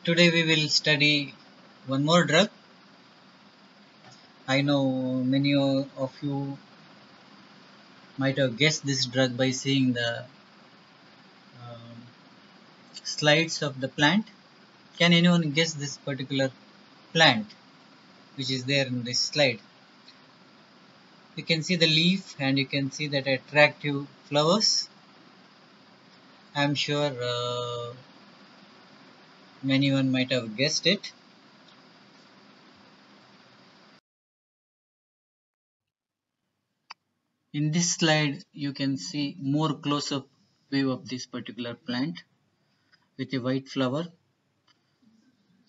Today we will study one more drug. I know many of you might have guessed this drug by seeing the um, slides of the plant. Can anyone guess this particular plant which is there in this slide? You can see the leaf and you can see that attractive flowers. I am sure many one might have guessed it. In this slide you can see more close-up view of this particular plant with a white flower.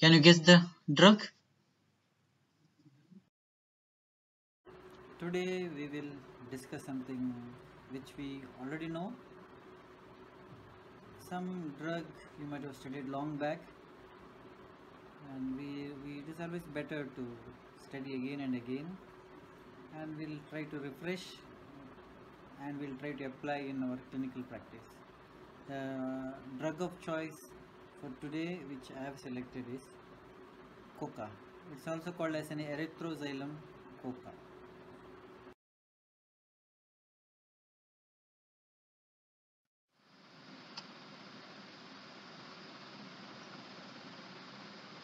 Can you guess the drug? Today we will discuss something which we already know. Some drug you might have studied long back, and it is always better to study again and again, and we'll try to refresh and we'll try to apply in our clinical practice. The drug of choice for today which I have selected is coca. It's also called as an erythroxylum coca.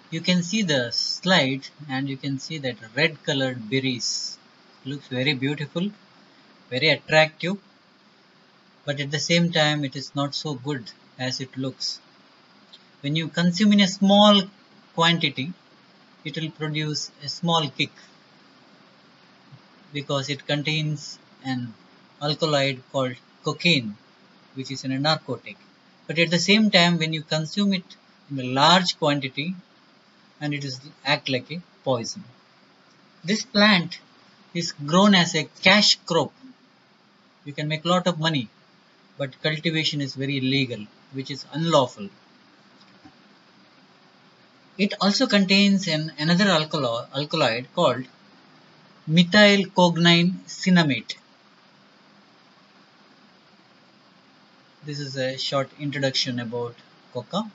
You can see the slide and you can see that red colored berries. Looks very beautiful, very attractive, but at the same time it is not so good as it looks. When you consume in a small quantity, it will produce a small kick because it contains an alkaloid called cocaine, which is a narcotic. But at the same time, when you consume it in a large quantity, and it is act like a poison. This plant is grown as a cash crop. You can make a lot of money, but cultivation is very illegal, which is unlawful. It also contains another alkaloid called methylcognaine cinnamate. This is a short introduction about coca.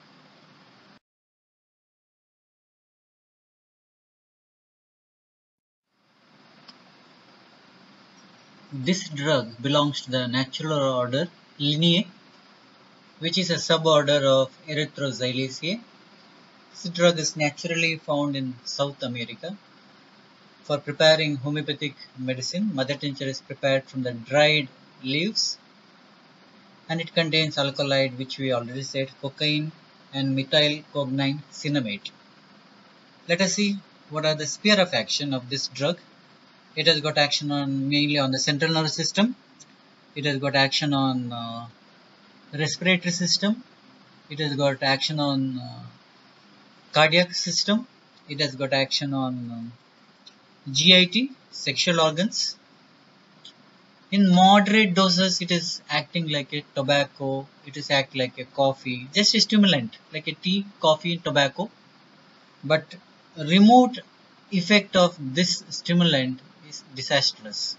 This drug belongs to the natural order Linnaea, which is a suborder of Erythroxylaceae. This drug is naturally found in South America. For preparing homeopathic medicine, mother tincture is prepared from the dried leaves, and it contains alkaloid, which we already said, cocaine and methylcognaine cinnamate. Let us see what are the sphere of action of this drug. It has got action on mainly on the central nervous system. It has got action on respiratory system. It has got action on cardiac system. It has got action on GIT, sexual organs. In moderate doses, it is acting like a tobacco. It is act like a coffee, just a stimulant like a tea, coffee, tobacco. But remote effect of this stimulant is disastrous.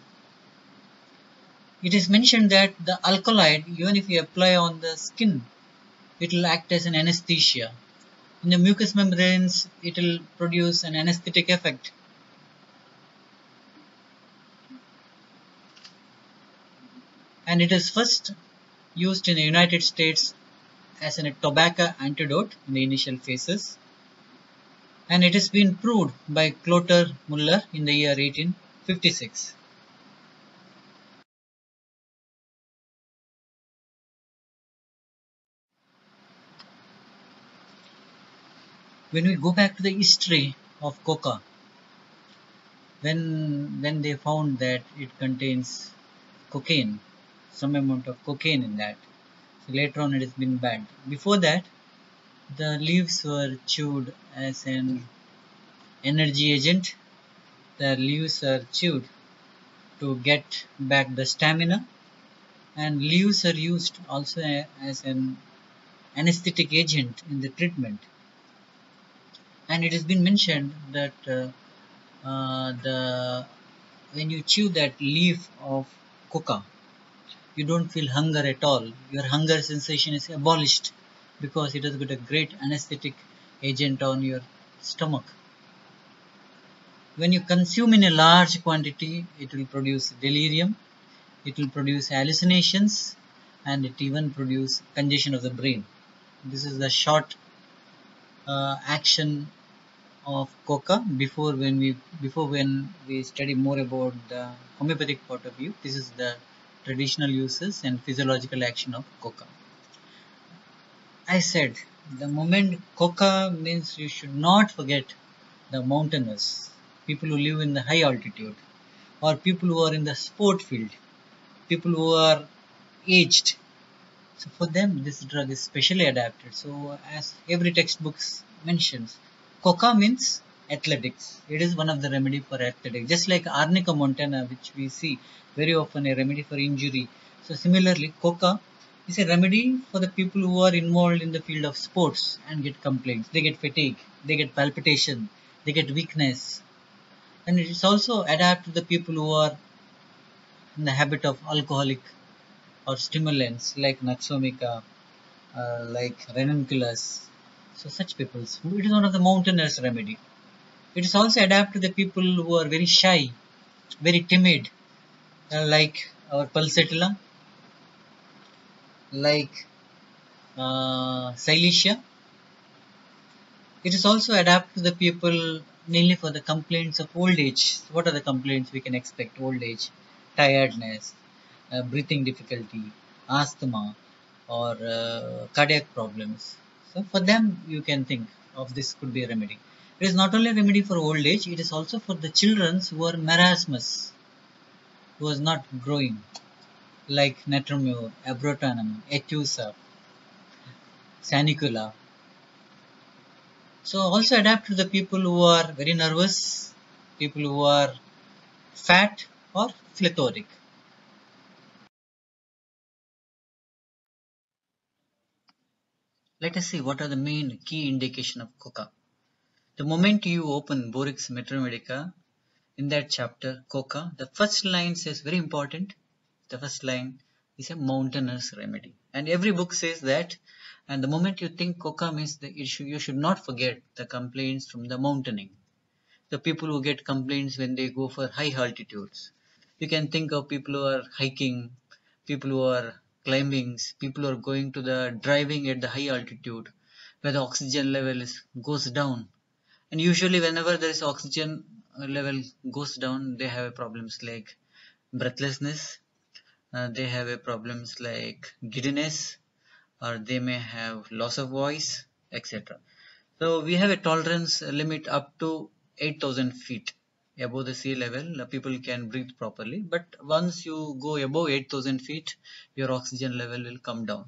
It is mentioned that the alkaloid, even if you apply on the skin, it will act as an anesthesia. In the mucous membranes, it will produce an anesthetic effect. And it is first used in the United States as a tobacco antidote in the initial phases. And it has been proved by Clotter Muller in the year 1856. When we go back to the history of coca, when they found that it contains cocaine, some amount of cocaine in that, so later on it has been banned. Before that, the leaves were chewed as an energy agent. The leaves are chewed to get back the stamina, and leaves are used also as an anesthetic agent in the treatment. And it has been mentioned that the when you chew that leaf of coca, you don't feel hunger at all. Your hunger sensation is abolished because it has got a great anesthetic agent on your stomach. When you consume in a large quantity, it will produce delirium, it will produce hallucinations, and it even produce congestion of the brain. This is the short action of coca. Before when we study more about the homeopathic point of view, this is the traditional uses and physiological action of coca. I said the moment coca means you should not forget the mountaineers, people who live in the high altitude, or people who are in the sport field, people who are aged. So for them, this drug is specially adapted. So as every textbook mentions, coca means athletics. It is one of the remedy for athletics. Just like Arnica montana, which we see very often a remedy for injury. So similarly, coca is a remedy for the people who are involved in the field of sports and get complaints. They get fatigue, they get palpitation, they get weakness. And it is also adapted to the people who are in the habit of alcoholic or stimulants like Naxomica, like ranunculus. So such people. It is one of the mountaineers remedy. It is also adapted to the people who are very shy, very timid, like our pulsatilla, like Silesia. It is also adapted to the people mainly for the complaints of old age. What are the complaints we can expect? Old age, tiredness, breathing difficulty, asthma, or cardiac problems. So for them, you can think of this could be a remedy. It is not only a remedy for old age, it is also for the children who are marasmus, who is not growing, like Natromure, Abrotanum, Etusa, Sanicula. So also adapt to the people who are very nervous, people who are fat or plethoric. Let us see what are the main key indication of coca. The moment you open Borix Metromedica, in that chapter, coca, the first line says very important. The first line is a mountaineer's remedy. And every book says that. And the moment you think coca means that you should not forget the complaints from the mountaineering. The people who get complaints when they go for high altitudes. You can think of people who are hiking, people who are climbing, people who are going to the driving at the high altitude where the oxygen level goes down. And usually whenever there is oxygen level goes down, they have problems like breathlessness, they have a problems like giddiness, or they may have loss of voice, etc. So we have a tolerance limit up to 8,000 feet above the sea level. People can breathe properly, but once you go above 8,000 feet, your oxygen level will come down.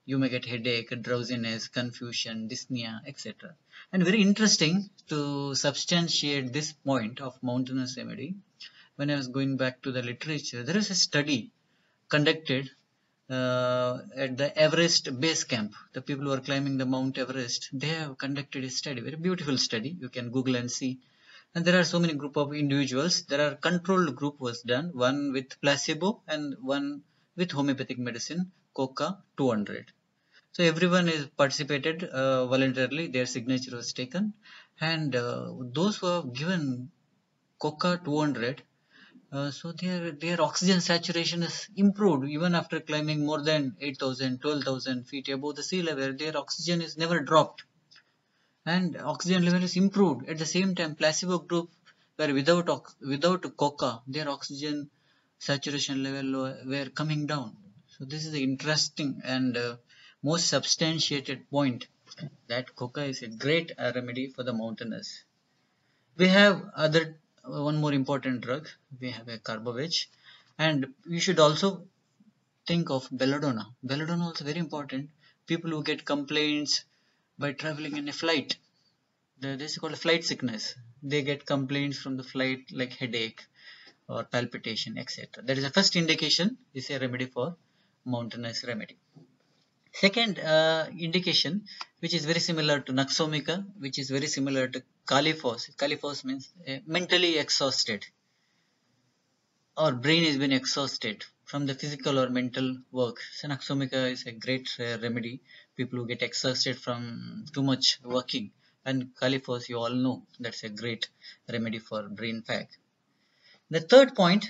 You may get headache, drowsiness, confusion, dyspnea, etc. And very interesting to substantiate this point of mountainous remedy. When I was going back to the literature, there is a study conducted at the Everest base camp. The people who are climbing the Mount Everest, they have conducted a study, very beautiful study. You can Google and see. And there are so many group of individuals. There are controlled group was done, one with placebo and one with homeopathic medicine, coca 200. So everyone is participated voluntarily. Their signature was taken, and those who have given coca 200, so their oxygen saturation is improved even after climbing more than 8,000, 12,000 feet above the sea level. Their oxygen is never dropped, and oxygen level is improved. At the same time, placebo group were without coca, their oxygen saturation level were coming down. So this is the interesting and most substantiated point that coca is a great remedy for the mountaineers. We have other one more important drug. We have a carbovage, and we should also think of belladonna. Belladonna also very important. People who get complaints by traveling in a flight, this is called a flight sickness. They get complaints from the flight like headache or palpitation, etc. That is the first indication. Is a remedy for mountainous remedy. Second indication, which is very similar to Naxomica, which is very similar to Califos. Califos means mentally exhausted. Our brain has been exhausted from the physical or mental work. So Naxomica is a great remedy. People who get exhausted from too much working, And Califos, you all know, that's a great remedy for brain fag. The third point,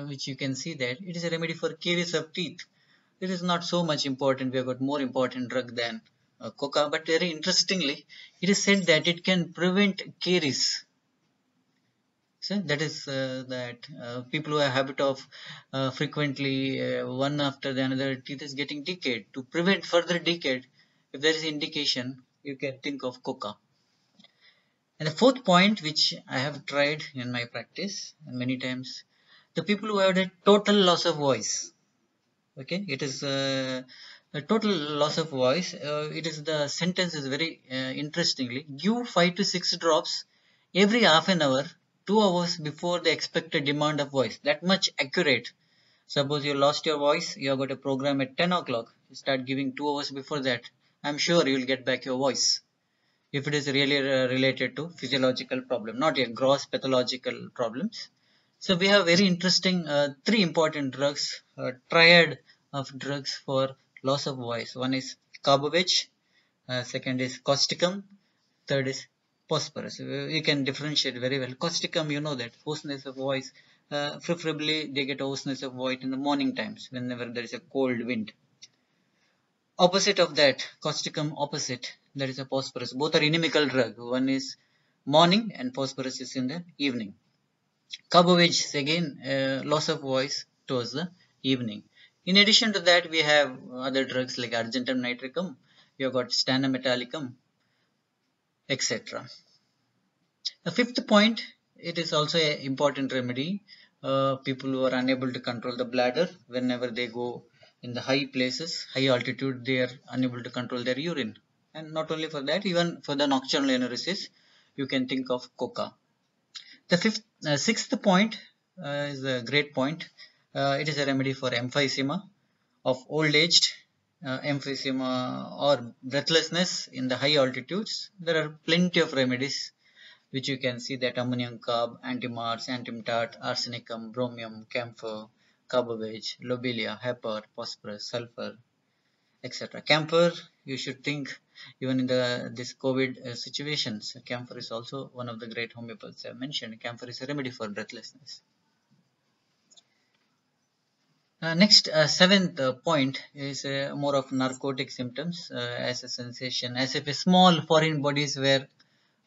which you can see that it is a remedy for caries of teeth. It is not so much important. We have got more important drug than coca, but very interestingly, it is said that it can prevent caries. So that is that people who have habit of frequently one after the another teeth is getting decayed. To prevent further decay, if there is indication, you can think of coca. And the fourth point, which I have tried in my practice many times, the people who have a total loss of voice. Okay, it is a total loss of voice. It is the sentence is very interestingly. Give 5 to 6 drops every half an hour, 2 hours before the expected demand of voice. That much accurate. Suppose you lost your voice, you have got a program at 10 o'clock. You start giving 2 hours before that. I'm sure you will get back your voice if it is really related to physiological problem, not a gross pathological problems. So we have very interesting three important drugs, triad of drugs for loss of voice. One is carbovage, second is causticum, third is phosphorus. You can differentiate very well. Causticum, you know that hoarseness of voice, preferably they get hoarseness of voice in the morning times whenever there is a cold wind. Opposite of that, causticum opposite, that is a phosphorus. Both are inimical drug. One is morning and phosphorus is in the evening. Carbovage is again loss of voice towards the evening. In addition to that, we have other drugs like argentum nitricum, we have got stannum metallicum, etc. The fifth point, it is also an important remedy. People who are unable to control the bladder whenever they go in the high places, high altitude, they are unable to control their urine. And not only for that, even for the nocturnal enuresis, you can think of coca. The sixth point is a great point. It is a remedy for emphysema of old aged, emphysema or breathlessness in the high altitudes. There are plenty of remedies which you can see that ammonium carb, antimars, antimatat, arsenicum, bromium, camphor, carbovage, lobelia, heparin, phosphorus, sulfur, etc. Camphor, you should think even in this COVID situations, camphor is also one of the great homeopaths I mentioned. Camphor is a remedy for breathlessness. Next, seventh point is more of narcotic symptoms as a sensation, as if a small foreign bodies were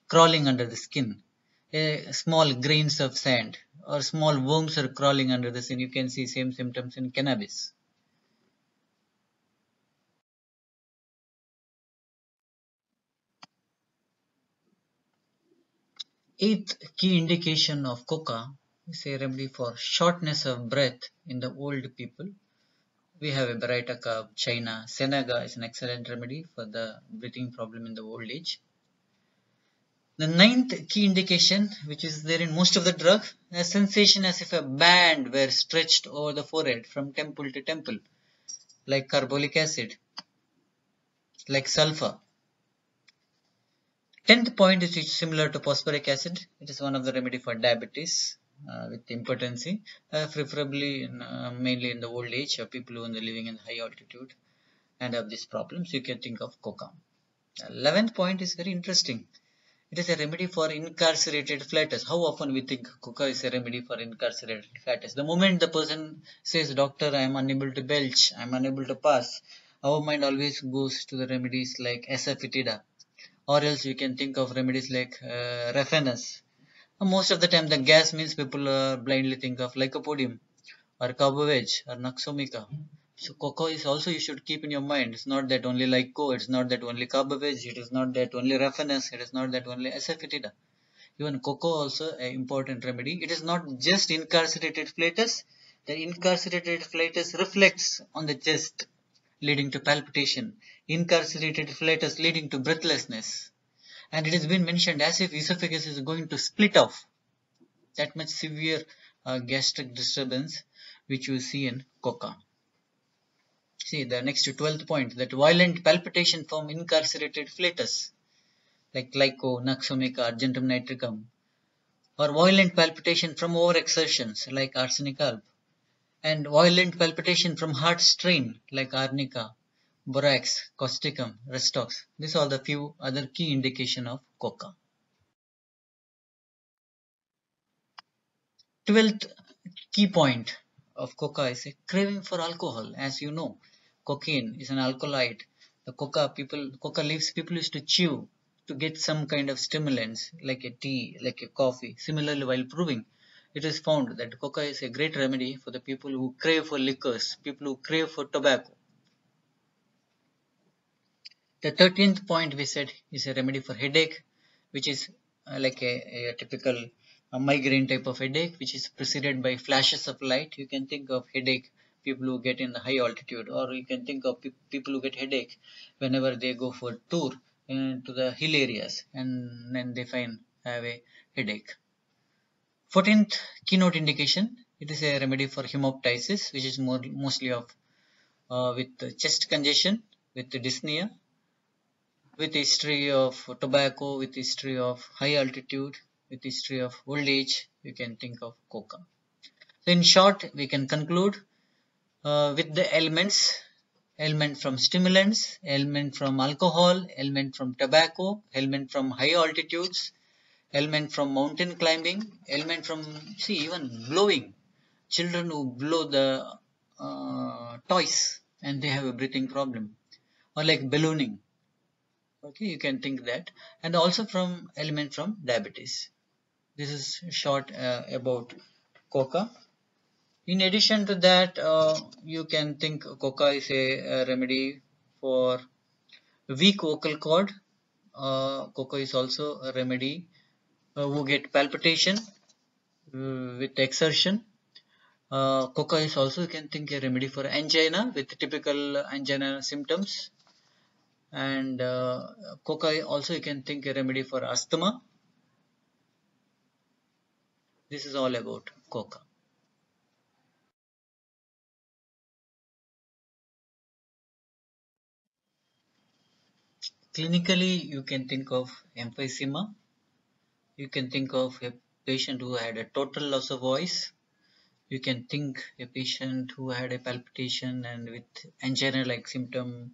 crawling under the skin. Small grains of sand or small worms are crawling under the skin. You can see same symptoms in cannabis. Eighth key indication of coca is a remedy for shortness of breath in the old people. We have a Baraitaka of China. Senaga is an excellent remedy for the breathing problem in the old age. The ninth key indication, which is there in most of the drug, a sensation as if a band were stretched over the forehead from temple to temple, like carbolic acid, like sulfur. 10th point is similar to phosphoric acid. It is one of the remedy for diabetes with impotency, preferably mainly in the old age of people who are living in high altitude and have these problems. You can think of coca. 11th point is very interesting. It is a remedy for incarcerated flatus. How often we think coca is a remedy for incarcerated flatus? The moment the person says, doctor, I am unable to belch, I am unable to pass, our mind always goes to the remedies like asafoetida. Or else you can think of remedies like Raphanus. Most of the time the gas means people blindly think of lycopodium or carbovage or naxomica. So cocoa is also you should keep in your mind. It's not that only lyco, it's not that only carbovage, it is not that only Raphanus, it is not that only asafoetida. Even cocoa also an important remedy. It is not just incarcerated flatus. The incarcerated flatus reflects on the chest, leading to palpitation. Incarcerated flatus leading to breathlessness. And it has been mentioned as if esophagus is going to split off. That much severe gastric disturbance which you see in coca. See the next 12th point, that violent palpitation from incarcerated flatus like lyco, naxomica, argentum nitricum, or violent palpitation from overexertions like arsenic alb, and violent palpitation from heart strain like arnica, borax, causticum, restox. These are the few other key indication of coca. 12th key point of coca is a craving for alcohol. As you know, cocaine is an alkaloid. The coca leaves people used to chew to get some kind of stimulants like a tea, like a coffee. Similarly, while proving, it is found that coca is a great remedy for the people who crave for liquors, people who crave for tobacco. The 13th point we said is a remedy for headache, which is like a typical migraine type of headache, which is preceded by flashes of light. You can think of headache people who get in the high altitude, or you can think of people who get headache whenever they go for tour to the hill areas and then they find have a headache. 14th keynote indication, it is a remedy for hemoptysis, which is mostly of with chest congestion, with dyspnea, with history of tobacco, with history of high altitude, with history of old age, you can think of coca. So in short, we can conclude with the elements, element from stimulants, element from alcohol, element from tobacco, element from high altitudes, element from mountain climbing, element from, see, even blowing. Children who blow the toys and they have a breathing problem, or like ballooning. Okay, you can think that, and also from element from diabetes. This is short about coca. In addition to that, you can think coca is a remedy for weak vocal cord. Coca is also a remedy who get palpitation with exertion. Coca is also, you can think, a remedy for angina with typical angina symptoms. And coca also, you can think, a remedy for asthma. This is all about coca. Clinically, you can think of emphysema. You can think of a patient who had a total loss of voice. You can think a patient who had a palpitation and with angina-like symptom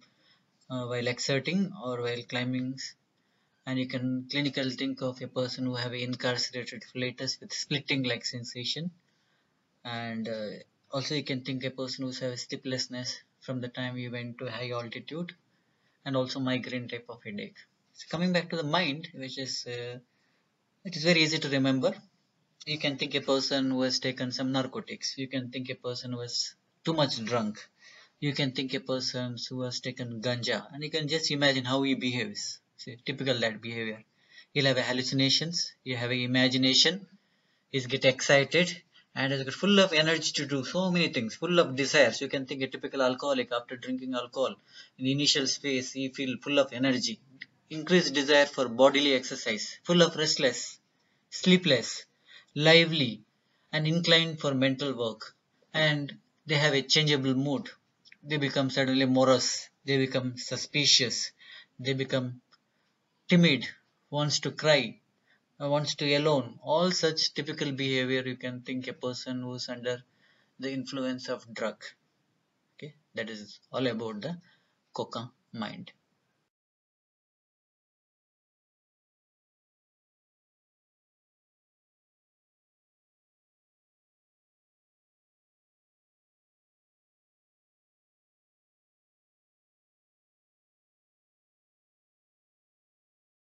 while exerting or while climbing. And you can clinically think of a person who have incarcerated flatus with splitting-like sensation. And also you can think a person who has sleeplessness from the time you went to high altitude, and also migraine type of headache. So coming back to the mind, which is it is very easy to remember. You can think a person who has taken some narcotics. You can think a person who is too much drunk. You can think a person who has taken ganja, and you can just imagine how he behaves. See, typical that behavior. He'll have hallucinations. You have a imagination. He's get excited and is full of energy to do so many things, full of desires. You can think a typical alcoholic after drinking alcohol. In the initial phase, he feel full of energy, increased desire for bodily exercise, full of restless, sleepless, lively, and inclined for mental work. And they have a changeable mood. They become suddenly morose. They become suspicious. They become timid, wants to cry, wants to alone. All such typical behavior, you can think a person who's under the influence of drug. Okay, that is all about the coca mind.